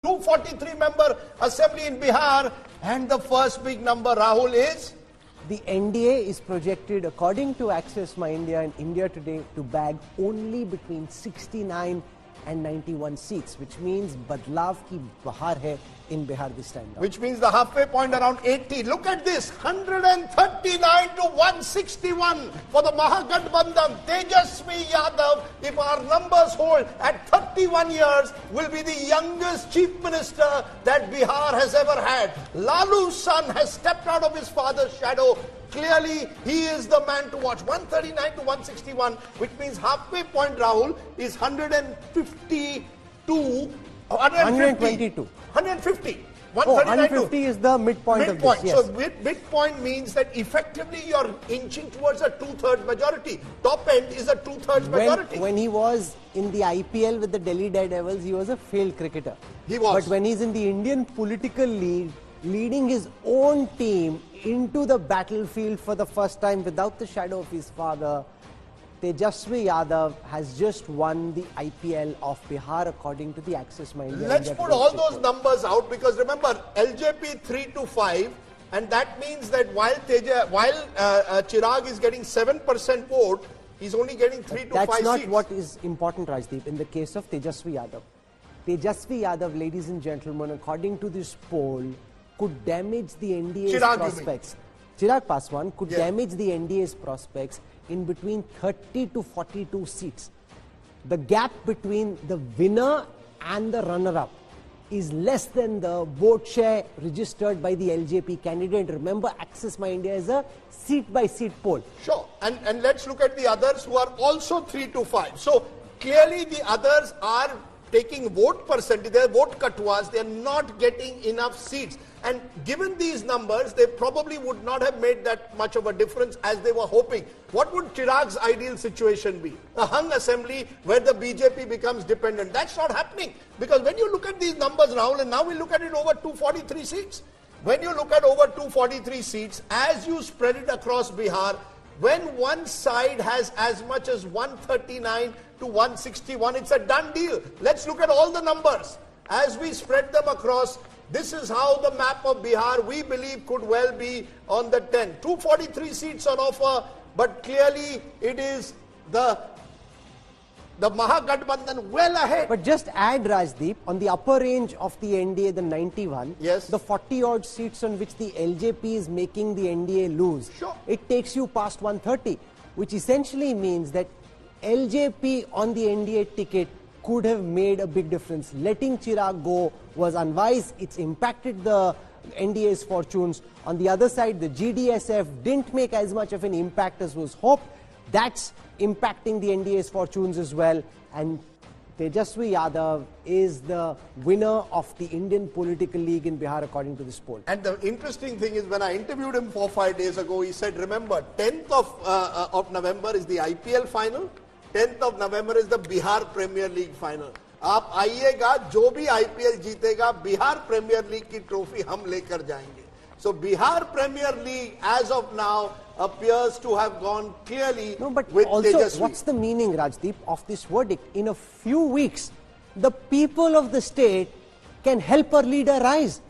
243-member assembly in Bihar, and the first big number, Rahul, is? The NDA is projected, according to Access My India and India Today, to bag only between 69 and 91 seats, which means badlav ki bahar hai in Bihar this time round. Which means the halfway point around 80. Look at this, 139 to 161 for the Mahagathbandhan. Tejasvi Yadav, if our numbers hold, at 31 years, will be the youngest chief minister that Bihar has ever had. Lalu's son has stepped out of his father's shadow. Clearly, he is the man to watch. 139 to 161, which means halfway point, Rahul, is 152, 122. 150. 150 is the midpoint of this, yes. So midpoint means that effectively you're inching towards a two-thirds majority. Top end is a two-thirds majority. When he was in the IPL with the Delhi Daredevils, he was a failed cricketer. He was. But when he's in the Indian political league, leading his own team into the battlefield for the first time without the shadow of his father, Tejasvi Yadav has just won the IPL of Bihar according to the Access My India. Let's put all those numbers out, because remember, LJP 3 to 5, and that means that while Chirag is getting 7% vote, he's only getting 3 to 5 seats. That's not what is important, Rajdeep, in the case of Tejasvi Yadav. Tejasvi Yadav, ladies and gentlemen, according to this poll, could damage the NDA's prospects. Chirag Paswan could damage the NDA's prospects in between 30 to 42 seats. The gap between the winner and the runner-up is less than the vote share registered by the LJP candidate. Remember, Access My India is a seat-by-seat poll. Sure, and let's look at the others who are also 3 to 5. So clearly the others are taking vote percentage, their vote katwas, they are not getting enough seats. And given these numbers, they probably would not have made that much of a difference as they were hoping. What would Chirag's ideal situation be? A hung assembly where the BJP becomes dependent. That's not happening. Because when you look at these numbers, Rahul, and now we look at it over 243 seats. When you look at over 243 seats, as you spread it across Bihar, when one side has as much as 139 to 161, it's a done deal. Let's look at all the numbers. As we spread them across, this is how the map of Bihar, we believe, could well be on the 10. 243 seats on offer, but clearly it is the Mahagathbandhan well ahead. But just add, Rajdeep, on the upper range of the NDA, the 91, the 40-odd seats on which the LJP is making the NDA lose, it takes you past 130, which essentially means that LJP on the NDA ticket could have made a big difference. Letting Chirag go was unwise. It's impacted the NDA's fortunes. On the other side, the GDSF didn't make as much of an impact as was hoped. That's impacting the NDA's fortunes as well. And Tejasvi Yadav is the winner of the Indian political league in Bihar according to this poll. And the interesting thing is, when I interviewed him 4 or 5 days ago, he said, remember, 10th of November is the IPL final. 10th of November is the Bihar Premier League final. आप आइएगा, जो भी IPL जीतेगा, Bihar premiere league की trophy हम लेकर जाएंगे. So Bihar Premier League, as of now, appears to have gone clearly with also, Tejasvi. What's the meaning, Rajdeep, of this verdict? In a few weeks, the people of the state can help our leader rise.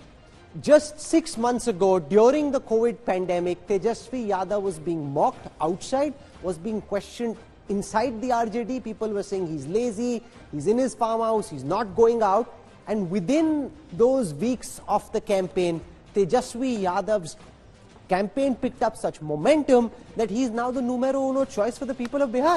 Just 6 months ago, during the COVID pandemic, Tejasvi Yadav was being mocked outside, was being questioned inside the RJD. People were saying he's lazy, he's in his farmhouse, he's not going out. And within those weeks of the campaign, Tejasvi Yadav's campaign picked up such momentum that he's now the numero uno choice for the people of Bihar.